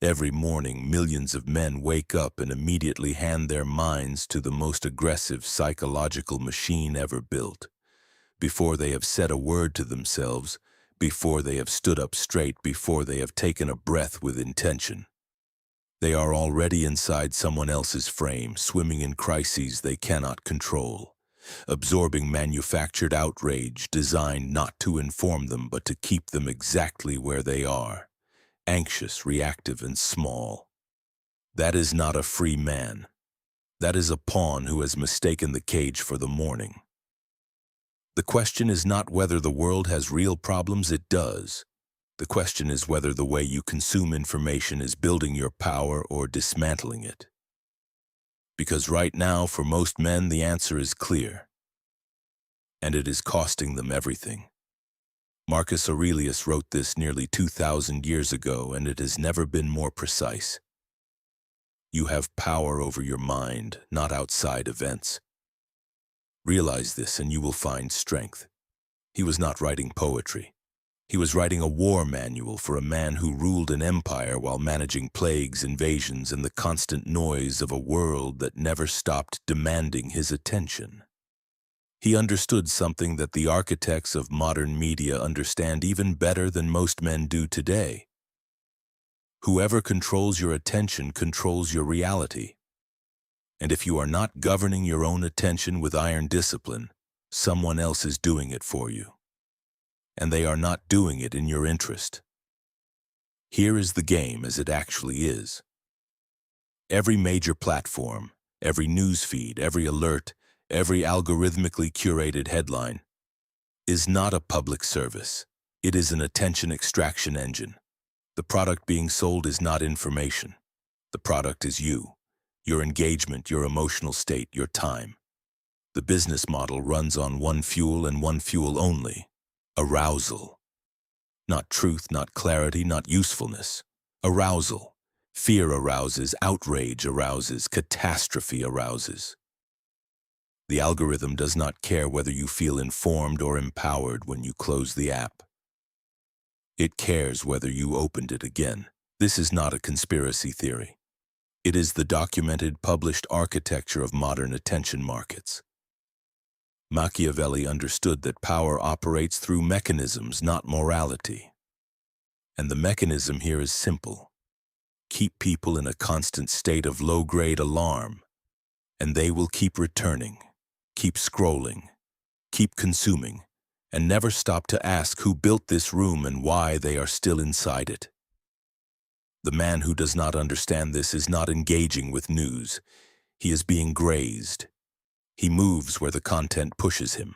Every morning, millions of men wake up and immediately hand their minds to the most aggressive psychological machine ever built. Before they have said a word to themselves, before they have stood up straight, before they have taken a breath with intention. They are already inside someone else's frame, swimming in crises they cannot control, absorbing manufactured outrage designed not to inform them but to keep them exactly where they are, anxious, reactive, and small. That is not a free man. That is a pawn who has mistaken the cage for the morning. The question is not whether the world has real problems, it does. The question is whether the way you consume information is building your power or dismantling it. Because right now, for most men, the answer is clear. And it is costing them everything. Marcus Aurelius wrote this nearly 2,000 years ago, and it has never been more precise. You have power over your mind, not outside events. Realize this and you will find strength. He was not writing poetry. He was writing a war manual for a man who ruled an empire while managing plagues, invasions, and the constant noise of a world that never stopped demanding his attention. He understood something that the architects of modern media understand even better than most men do today. Whoever controls your attention controls your reality. And if you are not governing your own attention with iron discipline, someone else is doing it for you. And they are not doing it in your interest. Here is the game as it actually is. Every major platform, every news feed, every alert, every algorithmically curated headline is not a public service. It is an attention extraction engine. The product being sold is not information. The product is you, your engagement, your emotional state, your time. The business model runs on one fuel and one fuel only. Arousal. Not truth, not clarity, not usefulness. Arousal. Fear arouses, outrage arouses, catastrophe arouses. The algorithm does not care whether you feel informed or empowered when you close the app. It cares whether you opened it again. This is not a conspiracy theory. It is the documented, published architecture of modern attention markets. Machiavelli understood that power operates through mechanisms, not morality. And the mechanism here is simple. Keep people in a constant state of low-grade alarm, and they will keep returning, keep scrolling, keep consuming, and never stop to ask who built this room and why they are still inside it. The man who does not understand this is not engaging with news. He is being grazed. He moves where the content pushes him.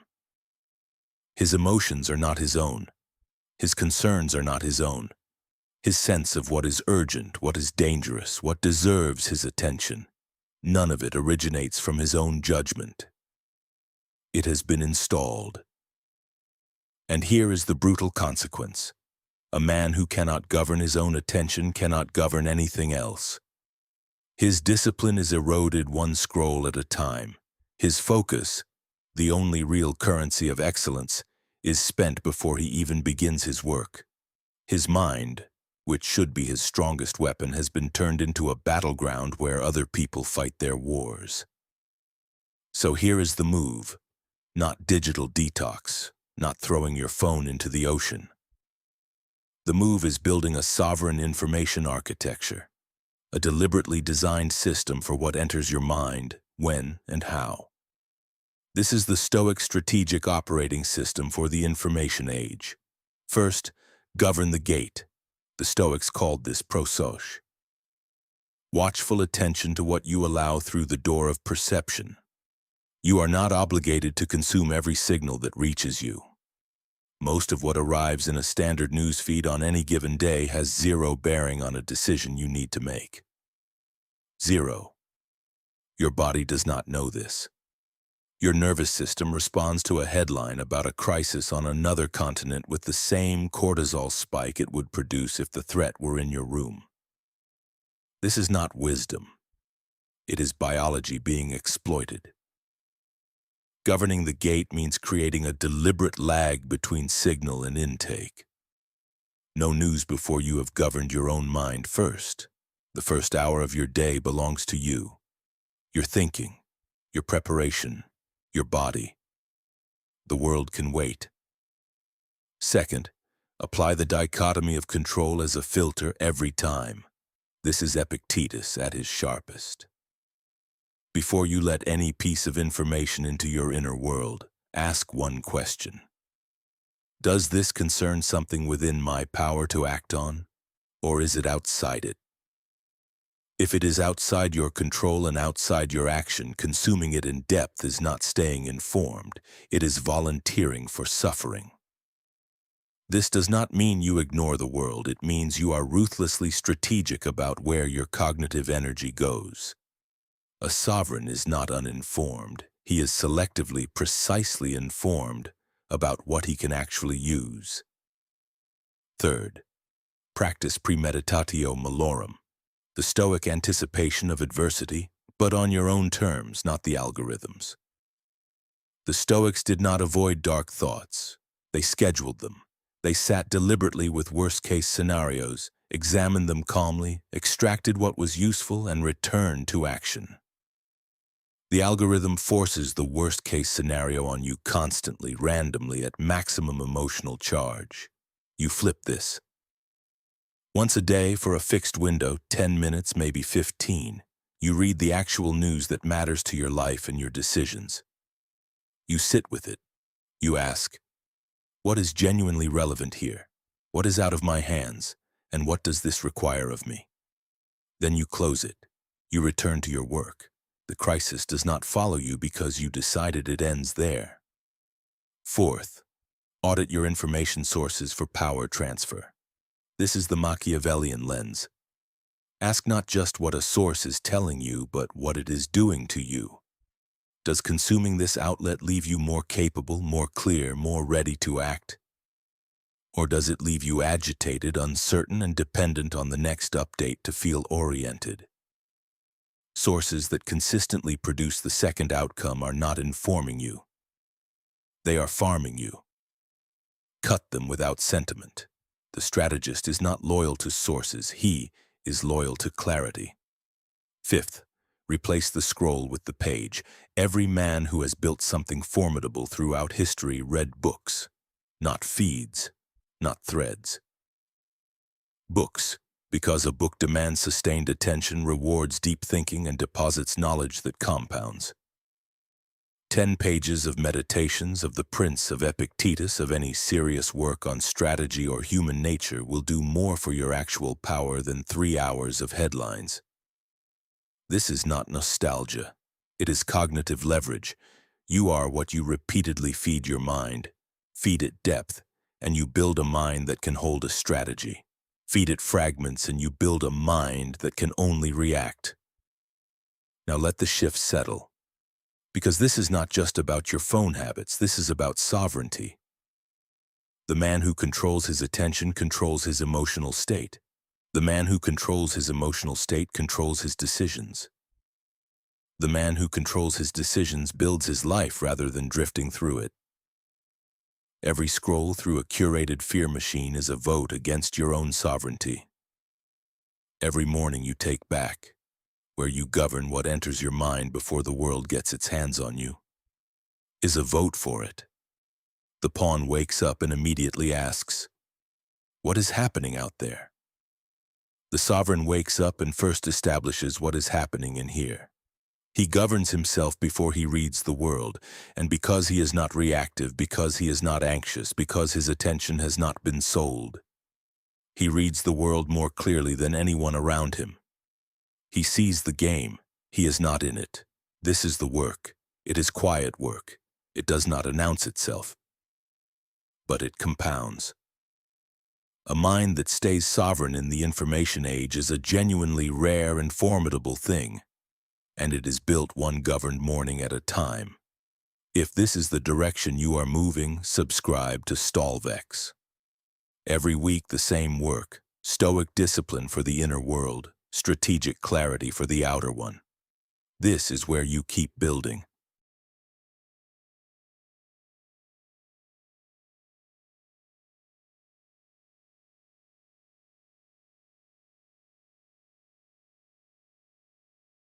His emotions are not his own. His concerns are not his own. His sense of what is urgent, what is dangerous, what deserves his attention, none of it originates from his own judgment. It has been installed. And here is the brutal consequence. A man who cannot govern his own attention cannot govern anything else. His discipline is eroded one scroll at a time. His focus, the only real currency of excellence, is spent before he even begins his work. His mind, which should be his strongest weapon, has been turned into a battleground where other people fight their wars. So here is the move. Not digital detox, not throwing your phone into the ocean. The move is building a sovereign information architecture, a deliberately designed system for what enters your mind, when, and how. This is the Stoic-strategic operating system for the information age. First, govern the gate. The Stoics called this Prosoche. Watchful attention to what you allow through the door of perception. You are not obligated to consume every signal that reaches you. Most of what arrives in a standard news feed on any given day has zero bearing on a decision you need to make. Zero. Your body does not know this. Your nervous system responds to a headline about a crisis on another continent with the same cortisol spike it would produce if the threat were in your room. This is not wisdom. It is biology being exploited. Governing the gate means creating a deliberate lag between signal and intake. No news before you have governed your own mind first. The first hour of your day belongs to you. Your thinking, your preparation, your body. The world can wait. Second, apply the dichotomy of control as a filter every time. This is Epictetus at his sharpest. Before you let any piece of information into your inner world, ask one question. Does this concern something within my power to act on, or is it outside it? If it is outside your control and outside your action, consuming it in depth is not staying informed, it is volunteering for suffering. This does not mean you ignore the world, it means you are ruthlessly strategic about where your cognitive energy goes. A sovereign is not uninformed, he is selectively, precisely informed about what he can actually use. Third, practice Premeditatio Malorum, the Stoic anticipation of adversity, but on your own terms, not the algorithms. The Stoics did not avoid dark thoughts, they scheduled them. They sat deliberately with worst-case scenarios, examined them calmly, extracted what was useful, and returned to action. The algorithm forces the worst-case scenario on you constantly, randomly, at maximum emotional charge. You flip this. Once a day for a fixed window, 10 minutes, maybe 15, you read the actual news that matters to your life and your decisions. You sit with it. You ask, what is genuinely relevant here? What is out of my hands? And what does this require of me? Then you close it. You return to your work. The crisis does not follow you because you decided it ends there. Fourth, audit your information sources for power transfer. This is the Machiavellian lens. Ask not just what a source is telling you, but what it is doing to you. Does consuming this outlet leave you more capable, more clear, more ready to act? Or does it leave you agitated, uncertain, and dependent on the next update to feel oriented? Sources that consistently produce the second outcome are not informing you. They are farming you. Cut them without sentiment. The strategist is not loyal to sources, he is loyal to clarity. Fifth, replace the scroll with the page. Every man who has built something formidable throughout history read books, not feeds, not threads. Books, because a book demands sustained attention, rewards deep thinking, and deposits knowledge that compounds. 10 pages of meditations of the Prince of Epictetus of any serious work on strategy or human nature will do more for your actual power than 3 hours of headlines. This is not nostalgia. It is cognitive leverage. You are what you repeatedly feed your mind. Feed it depth, and you build a mind that can hold a strategy. Feed it fragments, and you build a mind that can only react. Now let the shift settle. Because this is not just about your phone habits, this is about sovereignty. The man who controls his attention controls his emotional state. The man who controls his emotional state controls his decisions. The man who controls his decisions builds his life rather than drifting through it. Every scroll through a curated fear machine is a vote against your own sovereignty. Every morning you take back, where you govern what enters your mind before the world gets its hands on you, is a vote for it. The pawn wakes up and immediately asks, what is happening out there? The sovereign wakes up and first establishes what is happening in here. He governs himself before he reads the world, and because he is not reactive, because he is not anxious, because his attention has not been sold, he reads the world more clearly than anyone around him. He sees the game, he is not in it. This is the work. It is quiet work. It does not announce itself, but it compounds. A mind that stays sovereign in the information age is a genuinely rare and formidable thing, and it is built one governed morning at a time. If this is the direction you are moving, subscribe to STOLVEX. Every week the same work, stoic discipline for the inner world, strategic clarity for the outer one. This is where you keep building.